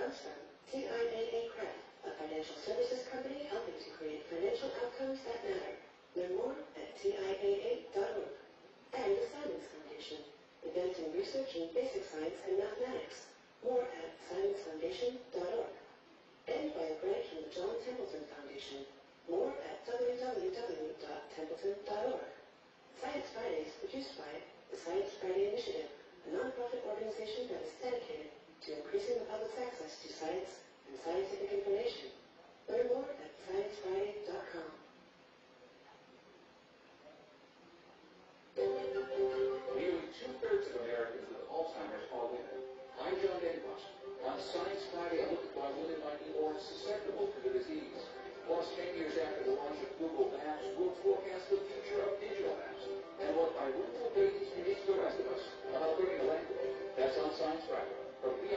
comes from TIAA Craft, a financial services company helping to create financial outcomes that matter. Learn more at TIAA.org. And the Simons Foundation, advancing research in basic science and mathematics. More at simonsfoundation.org. And by a grant from the John Templeton Foundation. More at www.templeton.org. Science Friday is produced by the Science Friday Initiative, a nonprofit organization that is dedicated to increasing the public's access to science and scientific information. Learn more at sciencefriday.com. Nearly two-thirds of Americans with Alzheimer's are women. I'm John Davis. On Science Friday, I look at why women might be more susceptible to the disease. Plus, 10 years after the launch of Google Maps, we'll forecast the future of digital maps and what bilingual babies can teach the rest of us about learning a language. That's on Science Friday from PRI.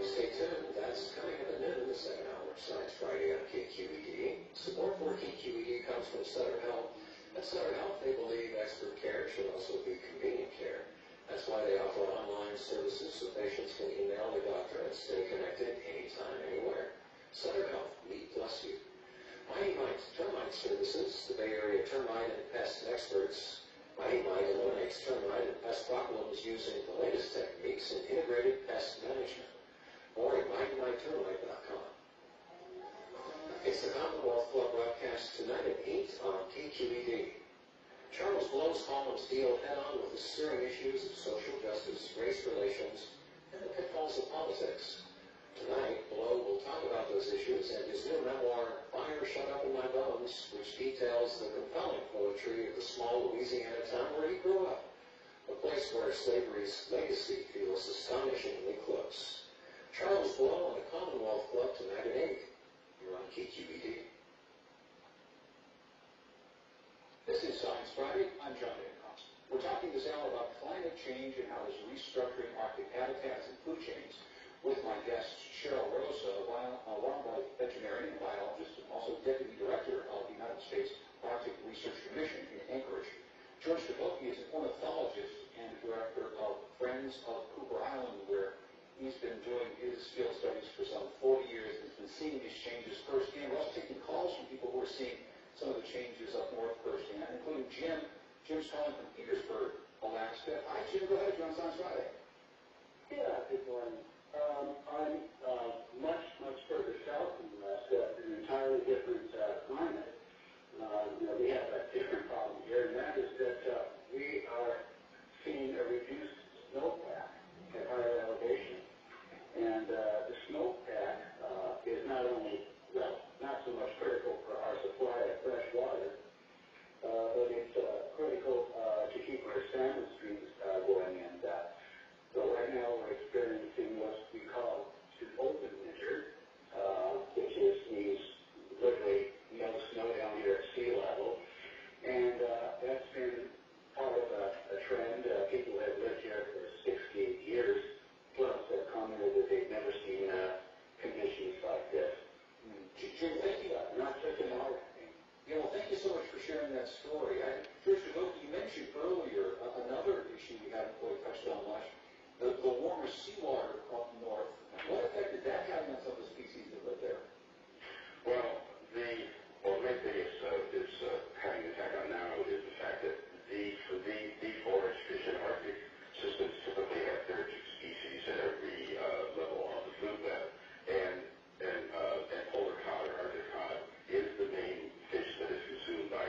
Stay tuned. That's coming up at noon in the second hour of Science Friday on KQED. Support for KQED comes from Sutter Health. At Sutter Health, they believe expert care should also be convenient care. That's why they offer online services so patients can email their doctor and stay connected anytime, anywhere. Sutter Health, we bless you. Mighty Mite Termite Services, the Bay Area termite and pest experts. Mighty Mite eliminates termite and pest problems using the latest techniques in integrated pest management. More at MightyMiteTermite.com. It's the Commonwealth Club broadcast tonight at 8 on KQED. Charles Blow's columns deal head-on with the stirring issues of social justice, race relations, and the pitfalls of politics. Tonight, Blow will talk about those issues and his new memoir, Fire Shut Up in My Bones, which details the compelling poetry of the small Louisiana town where he grew up, a place where slavery's legacy feels astonishingly close. Charles Blow on the Commonwealth Club tonight at 8. You're on KQED. This is Science Friday. I'm John Davis. We're talking this hour about climate change and how it's restructuring Arctic habitats and food chains with my guest, Cheryl Rosa, a wildlife veterinarian and biologist, and also Deputy Director of the United States Arctic Research Commission in Anchorage. George Kaboki is an ornithologist and Director of Friends of Cooper Island, where he's been doing his field studies for some 40 years and has been seeing these changes firsthand. We're also taking calls from people who are seeing some of the changes up north firsthand, including Jim. Jim's calling from Petersburg, Alaska. Hi, Jim. Go ahead. You're on Science Friday. Yeah, good morning. I'm much further south in Alaska, an entirely different climate. We have a different problem here, and that is that we are seeing a reduced snowpack at higher elevation. And the snowpack is not only, well, not so much critical for our supply of fresh water, but it's critical to keep our salmon streams going. And so right now we're experiencing what we call an open winter, which means literally no snow down here at sea level. And that's been part of a trend. People have lived here for 60 years, plus have commented that they've never seen conditions like this. Jim, thank you. Not such an odd thing. Yeah, well, thank you so much for sharing that story. George Kaboki, you mentioned earlier another issue we haven't quite touched on much, the warmer seawater up north. What effect did that have on some of the species that live there? Well, the main thing is having an impact on now is the fact that the forage fish in Arctic systems typically have therapeutic species at every level of the food web, and polar cod or Arctic cod is the main fish that is consumed by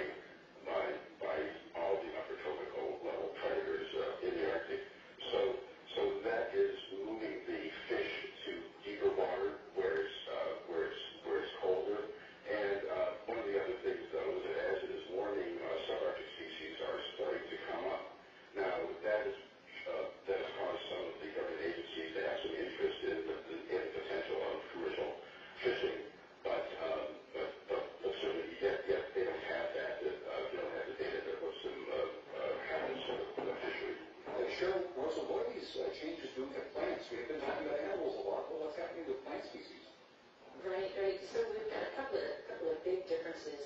all the upper tropical level predators in the Arctic. So that is moving the fish to deeper water where it's colder. And one of the other things, though, is that as it is warming, subarctic species are starting to come up. Now, that has caused some of the government agencies to have some interest in the potential of commercial fishing, but certainly yet they don't have that. They don't have the data that puts them happens in the fishery. Cheryl Rosa, what are these changes doing to plants? We've been talking about animals a lot, but what's happening with plant species? Right. So we've got a couple of big differences.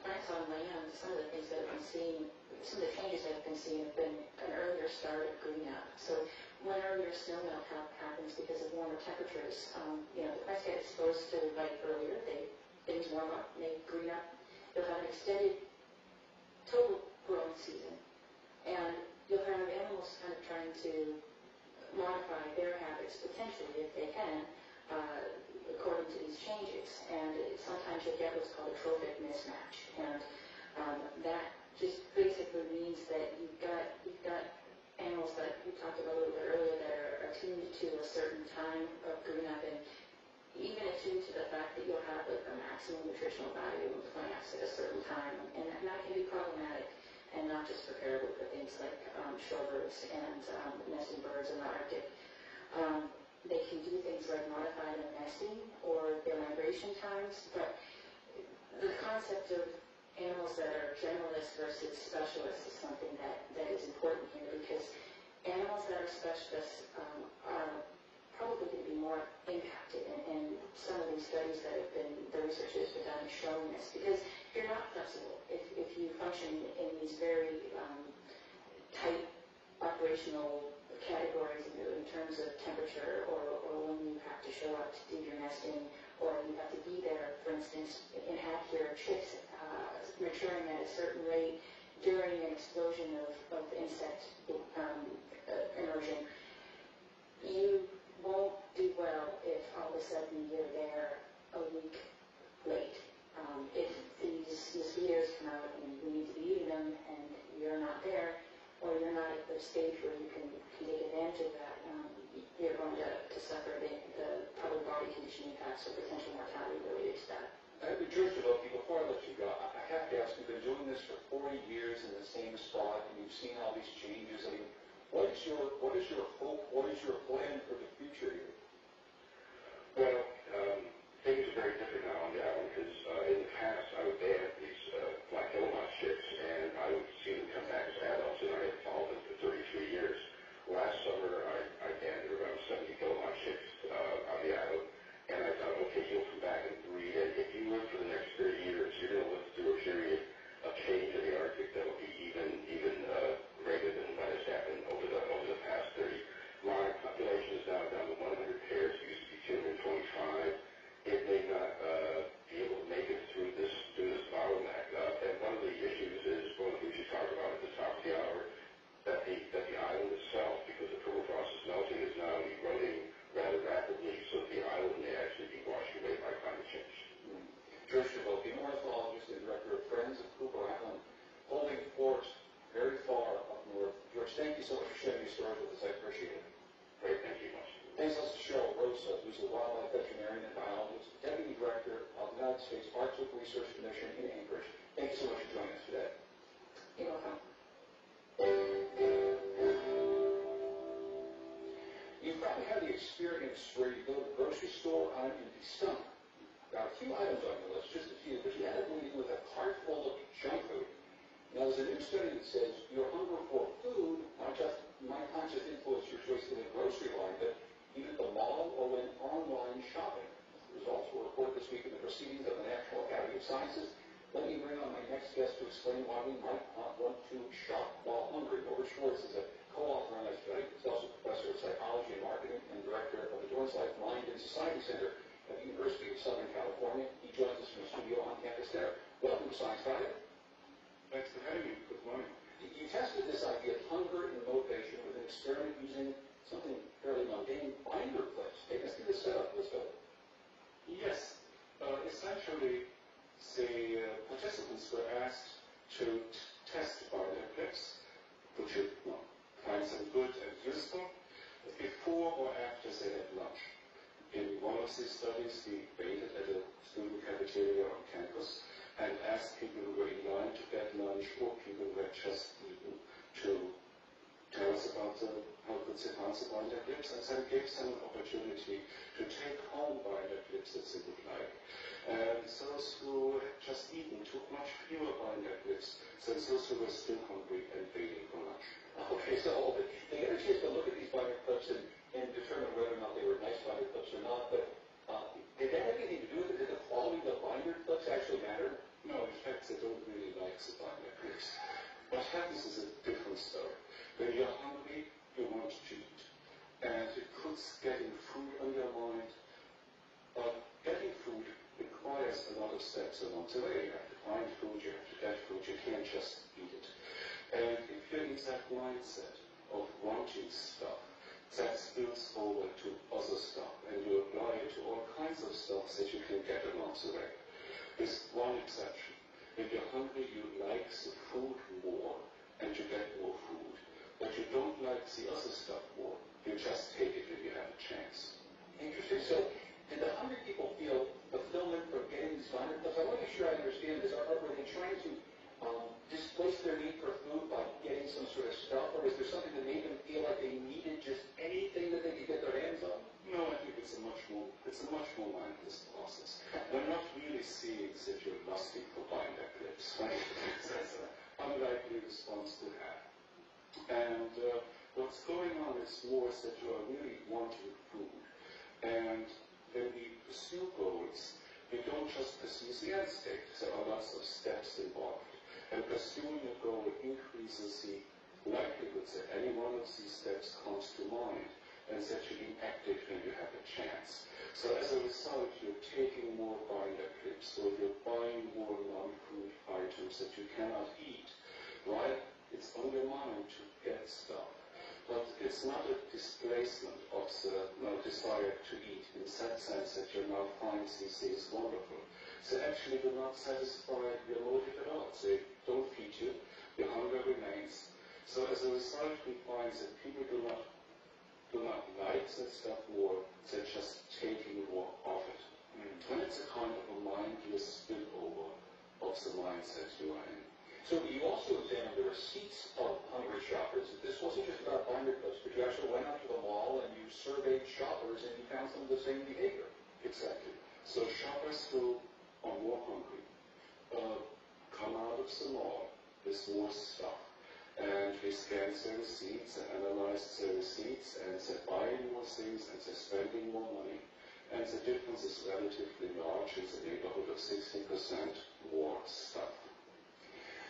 Plants on land, some of the things that have been seen, some of the changes that have been seen have been an earlier start of greenup. So when earlier snow melt happens because of warmer temperatures. The plants get exposed to light earlier, things warm up, and they green up. You'll have an extended total growing season, and you'll have animals kind of trying to modify their habits potentially, if they can, according to these changes. And sometimes you'll get what's called a trophic mismatch, and that just basically means that you've got animals that we talked about a little bit earlier that are attuned to a certain time of green up, and even attuned to the fact that you'll have a maximum nutritional value in plants at a certain time, and that can be problematic, and not just preferable for things like shorebirds and nesting birds in the Arctic. They can do things like modify their nesting or their migration times, but the concept of animals that are generalists versus specialists is something that is important here, because animals that are specialists are probably going to be more impacted, and some of these studies that have been, the research has been done is showing this, because you're not flexible. If you function in these very tight operational categories in terms of temperature, or when you have to show up to do your nesting, or you have to be there, for instance, and have your chicks maturing at a certain rate during an explosion of insect immersion, you won't do well if all of a sudden you're there a week late. If these mosquitoes come out and you need to be eating them and you're not there, or you're not at the stage where you can take advantage of that, you're going to suffer the probably body condition impacts or potential mortality related to that. George Devoki, before I let you go, I have to ask, you've been doing this for 40 years in the same spot, and you've seen all these changes. I mean, what is your hope? What is your plan for the future here? Well, things are very different now on the island, because in the past I would ban these black Guillemot chicks, and I would see them come back as adults, and I had followed them for 33 years. Last summer, I banned around 70 Guillemot chicks on the island, and I thought, okay, you'll come back and breed, and if you live for the next 30 years, you're going to live through a period of change in the Arctic that will be even greater than what has happened over the past 30. My population is now down to 100 pairs. It used to be 225. It may not be able to make it through this bottleneck. And one of the issues is, one of the things you talked about at the top of the hour, that the island itself, because the permafrost is melting, is now eroding rather rapidly, so the island may actually be washed away by climate change. George Devoki, ornithologist and director of Friends of Cooper Island, holding fort very far up north. George, thank you so much for sharing your story with us. I appreciate it. Great, thank you much. Thanks also to Cheryl Rosa, who's a wildlife veterinarian and biologist, deputy director of the United States Arctic Research Commission in Anchorage. Thank you so much for joining us today. You're welcome. You've probably had the experience where you go to the grocery store on an empty stomach. Got a few items on your list, just a few, but you end up leaving with a cart full of junk food. Now, there's a new study that says your hunger for food might not just influence your choice in the grocery line, but even at the mall or when online shopping. The results were reported this week in the proceedings of the National Academy of Sciences. Let me bring on my next guest to explain why we might not want to shop while hungry. Norbert Schwartz is a co-author on that study. He's also professor of psychology and marketing and director of the Dorrance Life Mind and Society Center at the University of Southern California. He joins us from the studio on campus there. Welcome to Science Friday. Thanks for having me. Good morning. You tested this idea of hunger and motivation with an experiment using something fairly mundane, binder clips. Take us through the setup. Let's go. Yes. Essentially, the participants were asked to test binder clips, which you find some good and useful, before or after they had lunch. In one of these studies, we waited at a student cafeteria on campus and asked people who were in line to get lunch or people who had just eaten to tell us about how good they found the binder clips, and then gave them an opportunity to take home binder clips that they would like. And those who had just eaten took much fewer binder clips than those who were still hungry and waiting for lunch. Okay, so they had a chance to look at these binder clips and determine whether or not they were nice binder clips or not, but did that have anything to do with it? Did the quality of the binder clips actually matter? No, in fact, they don't really like the binder clips. What happens is a different story. When you're hungry, you want to eat. And steps along the way. You have to find food, you have to get food, you can't just eat it. And if you're in that mindset of wanting stuff, that spills over to other stuff, and you apply it to all kinds of stuff that you can get along the way. With one exception. If you're hungry, you like the food more, and you get more food. But you don't like the other stuff more. You just take it when you have a chance. Interesting. So, did the hungry people feel fulfillment from getting these minor clubs? I want to make sure I understand this. Were they trying to displace their need for food by getting some sort of stuff, or was there something that made them feel like they needed just anything that they could get their hands on? No, I think it's a much more mindless process. They're not really seeing that you're lusting for binder clips, right? That's an unlikely response to have. And what's going on is more that you are really wanting food. And when we pursue goals, we don't just pursue the end state. There are lots of steps involved. And pursuing a goal increases the likelihood that any one of these steps comes to mind, and that you can act it when you have a chance. So as a result, you're taking more binder clips, or you're buying more non-food items that you cannot eat, right? It's on your mind to get stuff. But it's not a displacement of the desire to eat, in that sense that you now find these things wonderful. So actually do not satisfy your motive at all. They don't feed you, your hunger remains. So as a result, we find that people do not like that stuff more, they're just taking more of it. And it's a kind of a mindless spillover of the mindset you are in. So you also examined the receipts of hungry shoppers. This wasn't just about binder clips, but you actually went out to the mall and you surveyed shoppers and you found some of the same behavior. Exactly. So shoppers who are more hungry come out of the mall with more stuff. And we scan their receipts and analyze their receipts, and they're buying more things and they're spending more money. And the difference is relatively large, in the neighborhood of 60% more stuff.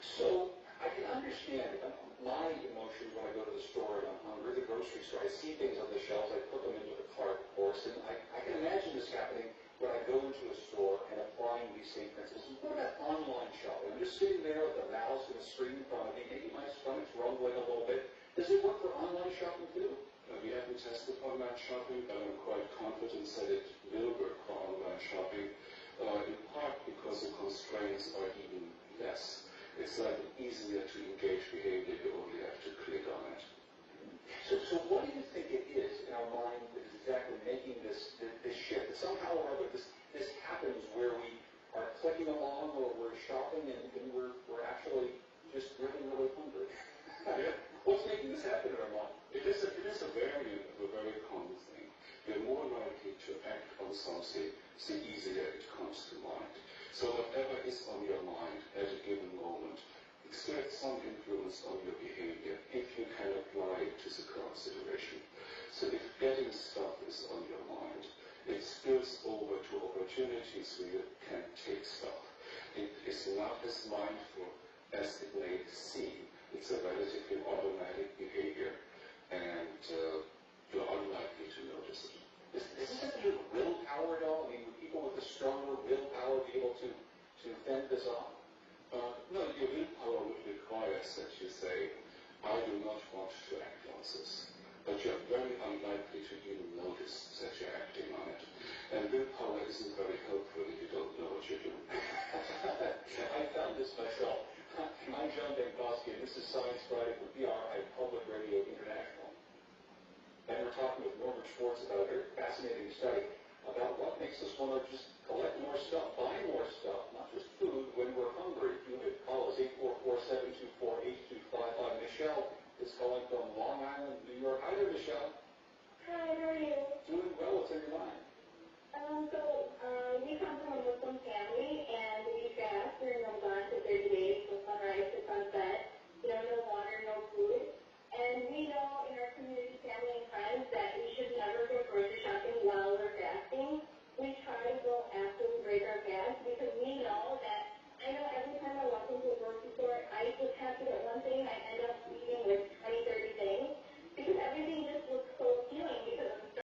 So I can understand my emotion when I go to the store and I'm hungry, the grocery store. I see things on the shelves, I put them into the cart, of course, and I can imagine this happening when I go into a store and applying these same principles. What about online shopping? I'm just sitting there with a mouse and a screen in front of me, maybe my stomach's rumbling a little bit. Does it work for online shopping too? We haven't tested online shopping, but I'm quite confident that it will work for online shopping, in part because the constraints are even less. It's like easier to engage behavior, you only have to click on it. So what do you think it is in our mind that is exactly making this shift? That somehow or other this happens where we are clicking along or we're shopping and we're actually just really, really hungry. Yeah. What's making this happen in our mind? It is a variant of a very common thing. You're more likely to act on something the easier it comes to mind. So whatever is on your mind at a given moment exerts some influence on your behavior if you can apply it to the current situation. So if getting stuff is on your mind, it spills over to opportunities where you can take stuff. It is not as mindful as it may seem. It's a relatively automatic behavior, and you're unlikely to notice it. Does this have to do with willpower at all? I mean, would people with a stronger willpower be able to fend this off? No, your willpower would require that you say, I do not want to act on this. But you're very unlikely to even notice that you're acting on it. And willpower isn't very helpful if you don't know what you're doing. I found this myself. I'm John Benkowski, and this is Science Friday for PRI Public Radio International. And we're talking with Norman Schwartz about a very fascinating study about what makes us want to just collect more stuff, buy more stuff, not just food, when we're hungry. If you would call us 844-724-8255. Michelle is calling from Long Island, New York. Hi,